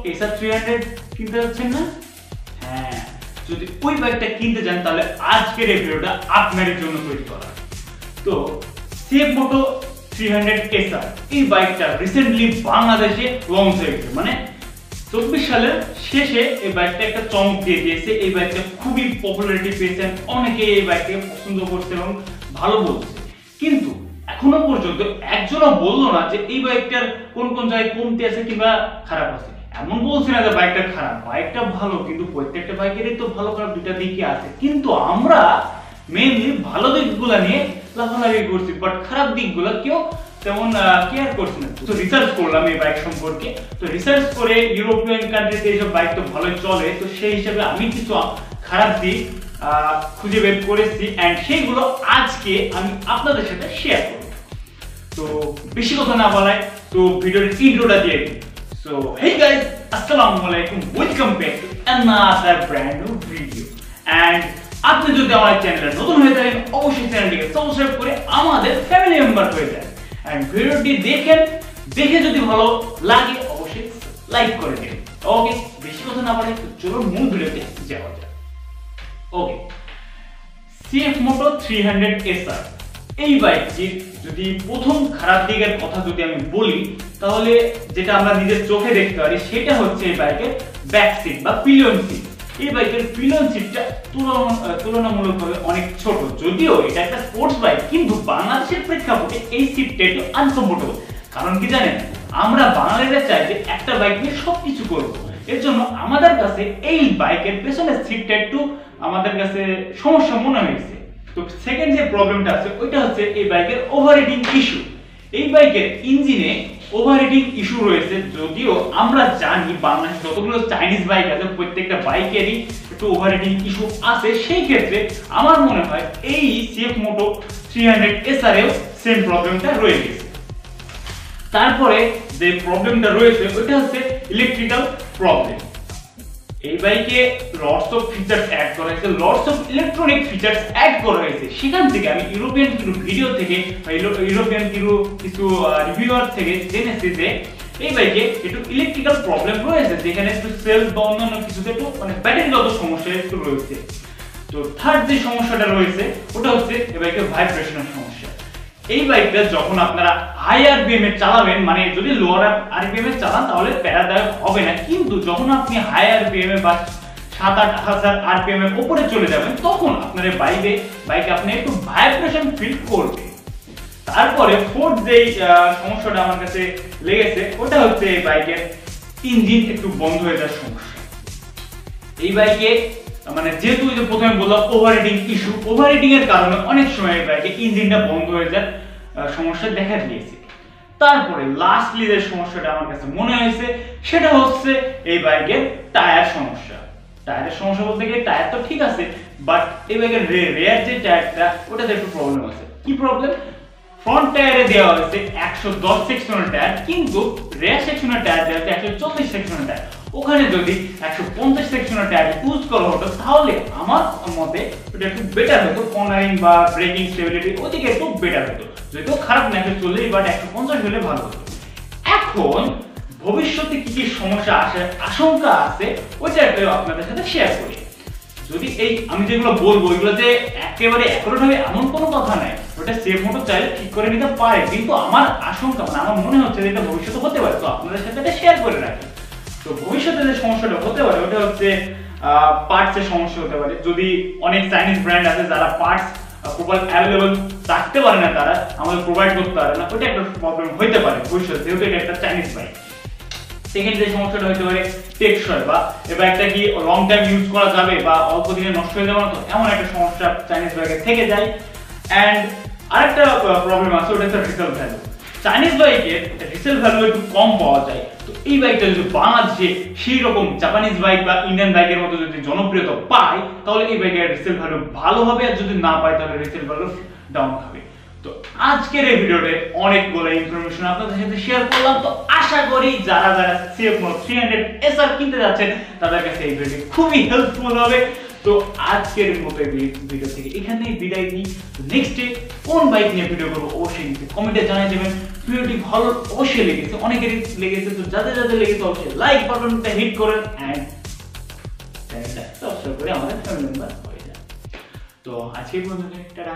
SR 300 কিনতে যাচ্ছেন না? হ্যাঁ, যদি ওই বাইকটা কিনতে চান তাহলে আজকের এই ভিডিওটা আপনাদের জন্য তৈরি করা। তো CF Moto 300 SR এই বাইকটা রিসেন্টলি বাংলাদেশে লঞ্চ হয়েছে, মানে 24 সালের শেষে এই বাইকটা একটা চমক দিয়ে দিয়েছে। এই বাইকটা খুবই পপুলারিটি পেয়েছে, অনেকে এই বাইককে পছন্দ করছে এবং ভালো বলছে, কিন্তু এখনো পর্যন্ত একজনও বললো না যে এই বাইকটার কোন কোন জায়গায় কমতি আছে কিংবা খারাপ আছে। এমন বলছি না যে বাইকটা খারাপ, বাইকটা ভালো, কিন্তু প্রত্যেকটা বাইকেরই তো ভালো খারাপ দুইটা দিকই আছে। কিন্তু আমরা মেইনলি ভালো দিকগুলো নিয়ে লাফালাফি করছি, বাট খারাপ দিকগুলো কেউ তেমন কেয়ার করছে না। তো রিসার্চ করলাম এই বাইক সম্পর্কে। তো রিসার্চ করে ইউরোপিয়ান কান্ট্রিতে এইসব বাইক তো ভালোই চলে, তো সেই হিসাবে আমি কিছু খারাপ দিক খুঁজে বের করেছি এন্ড সেইগুলো আজকে আমি আপনাদের সাথে শেয়ার করব। তো বেশি কথা না বলায় তো ভিডিওর ইন্ট্রোটা দিয়ে দিই। সো হেই গাইস, আসসালামু আলাইকুম, welcome back to another brand new video. And আপনি যদি আমার চ্যানেলে নতুন হয়ে থাকেন অবশ্যই চ্যানেলটিকে সাবস্ক্রাইব করে আমাদের ফ্যামিলি মেম্বার হয়ে যান। এন্ড ভিডিওটি দেখে যদি ভালো লাগে অবশ্যই লাইক করে দিন। ওকে, বেশি কথা না বলে চলো মূল ভিডিওতে যাওয়া যাক। ওকে, CF Moto 300 SR এই বাইকটির যদি প্রথম খারাপ দিকের কথা যদি আমি বলি, তাহলে যেটা আমরা নিজের চোখে দেখতে পারি সেটা হচ্ছে এই বাইকের ব্যাক সিট বা পিলিয়ন সিট। এই বাইকের পিলিয়ন সিটটা তুলনামূলকভাবে অনেক ছোট, যদিও এটা একটা স্পোর্টস বাইক, কিন্তু বাংলাদেশের প্রেক্ষাপটে এই সিটটা একটু আনকমফোর্টেবল। কারণ কি জানেন, আমরা বাঙালিরা চাই যে একটা বাইক নিয়ে সবকিছু করবো, এর জন্য আমাদের কাছে এই বাইকের পেছনের সিটটা একটু আমাদের কাছে সমস্যা মনে হয়েছে। তো সেকেন্ড যে প্রবলেমটা আছে ওইটা হচ্ছে এই বাইকের ওভারহিটিং ইস্যু। এই বাইকের ইঞ্জিনে ওভারহিটিং ইস্যু রয়েছে, যদিও আমরা জানি বাংলাদেশে যতগুলো চাইনিজ বাইক আছে প্রত্যেকটা বাইকেরই একটু ওভারহিটিং ইস্যু আছে। সেই ক্ষেত্রে আমার মনে হয় এই CF Moto 300 SR এও সেম প্রবলেমটা রয়ে গেছে। তারপরে যে প্রবলেমটা রয়েছে ওইটা হচ্ছে ইলেকট্রিক্যাল প্রবলেম। এই বাইকে লটস অফ ফিচারস অ্যাড করা হয়েছে, lots of electronic features add করা হয়েছে। সেখান থেকে আমি ইউরোপিয়ান কিছু ভিডিও থেকে ইউরোপিয়ান কিছু রিভিউয়ার থেকে জেনেছি যে এই বাইকে একটু ইলেকট্রিক্যাল প্রবলেম রয়েছে, যেখানে একটু সেলফ বা অন্যান্য কিছুতে একটু মানে ব্যাটারিগত সমস্যা একটু রয়েছে। তো থার্ড যে সমস্যাটা রয়েছে ওটা হচ্ছে এই বাইকের ভাইব্রেশনের সমস্যা। এই বাইকটা যখন আপনারা হাই আরপিএম এ চালাবেন, মানে যদি লোয়ার আরপিএম এ চালান তাহলে প্যারাদায়ক হবে না, কিন্তু যখন আপনি হাই আরপিএম এ বা 7-8 হাজার আরপিএম এর উপরে চলে যাবেন তখন আপনার বাইকে আপনি একটু ভাইব্রেশন ফিল করবে। তারপরে ফোর্থ যে সমস্যাটা আমার কাছে লেগেছে ওটা হচ্ছে এই বাইকের ইঞ্জিন একটু বন্ধ হয়ে যাওয়ার সমস্যা। এই বাইকে মানে যেহেতু এই যে প্রথমে বললাম ওভারহিটিং ইস্যু, ওভারহিটিং এর কারণে অনেক সময় এই বাইকে ইঞ্জিনটা বন্ধ হয়ে যায় সমস্যা দেখা দিয়েছে। তারপরে লাস্টলি যে সমস্যাটা আমার কাছে মনে হয়েছে সেটা হচ্ছে এই বাইকের টায়ার সমস্যা। টায়ারের সমস্যা বলতে গেলে টায়ার তো ঠিক আছে, বাট এই বাইকের রেয়ার যে টায়ারটা ওটাতে একটু প্রবলেম আছে। কি প্রবলেম? ফ্রন্ট টায়ারে দেওয়া হয়েছে 110 সেকশনের টায়ার, কিন্তু রেয়ার সেকশনের টায়ার দেওয়া হয়েছে 140 সেকশনের টায়ার। ওখানে যদি 150 সেকশনের টায়ার ইউজ করা হতো তাহলে আমার মতে ওটা একটু বেটার হতো, কর্নারিং বা ব্রেকিং স্টেবিলিটি ওদিকে একটু বেটার হতো। যদিও খারাপ না 140, বাট 150 হলে ভালো হতো। এখন ভবিষ্যতে কি কি সমস্যা আসার আশঙ্কা আছে ওইটা একটু আপনাদের সাথে শেয়ার করি। যদি এই আমি যেগুলো বলবো এগুলো যে একেবারে অ্যাকুরেট হবে এমন কোনো কথা নাই, ওটা CF Moto চাইলে ঠিক করে নিতে পারে, কিন্তু আমার আশঙ্কা মানে আমার মনে হচ্ছে যে এটা ভবিষ্যতে হতে পারে, তো আপনাদের সাথে এটা শেয়ার করে রাখি। তো ভবিষ্যতে যে সমস্যাটা হতে পারে ওটা হচ্ছে পার্টসের সমস্যা হতে পারে। যদি অনেক চাইনিজ ব্র্যান্ড আছে যারা পার্টস প্রপার অ্যাভেলেবল রাখতে পারে না, তারা আমাদের প্রোভাইড করতে পারে না, ওটা একটা প্রবলেম হতে পারে ভবিষ্যতে, যেহেতু এটা একটা চাইনিজ বাইক। সেকেন্ড যে সমস্যাটা হতে পারে টেকসই, বা এই বাইকটা কি লং টাইম ইউজ করা যাবে বা অল্প দিনে নষ্ট হয়ে যাবে না, তো এমন একটা সমস্যা চাইনিজ বাইকে থেকে যায়। এন্ড আরেকটা প্রবলেম আছে ওটা হচ্ছে রিসেল ভ্যালু। চাইনিজ বাইকের রিসেল ভ্যালু একটু কম পাওয়া যায়, তো এই বাইকটা যদি বাংলাদেশে সেই রকম জাপানিজ বাইক বা ইন্ডিয়ান বাইকের মতো যদি জনপ্রিয়তা পায় তাহলে এই বাইকের রিসেল ভ্যালু ভালো হবে, আর যদি না পায় তাহলে রিসেল ভ্যালু ডাউন হবে। তো আজকের এই ভিডিওতে অনেকগুলো ইনফরমেশন আপনাদের সাথে শেয়ার করলাম। তো আশা করি যারা CF Moto 300 SR কিনতে যাচ্ছেন তাদের কাছে এই ভিডিও খুবই হেল্পফুল হবে। তো আজকের মতো ভিডিও থেকে এখানেই বিদায় নিই। নেক্সটে কোন বাইক নিয়ে ভিডিও করবো অবশ্যই কিন্তু কমেন্টে জানিয়ে দেবেন। ভিডিওটি ভালো অবশ্যই লেগেছে, অনেকেরই লেগেছে, তো যাদের যাদের লেগেছে অবশ্যই লাইক বাটনটা হিট করেন এন্ড চ্যানেলটা সাবস্ক্রাইব করে আমাদের ফ্যামিলি মেম্বার হয়ে যান। তো আজকে পর্যন্ত টাটা।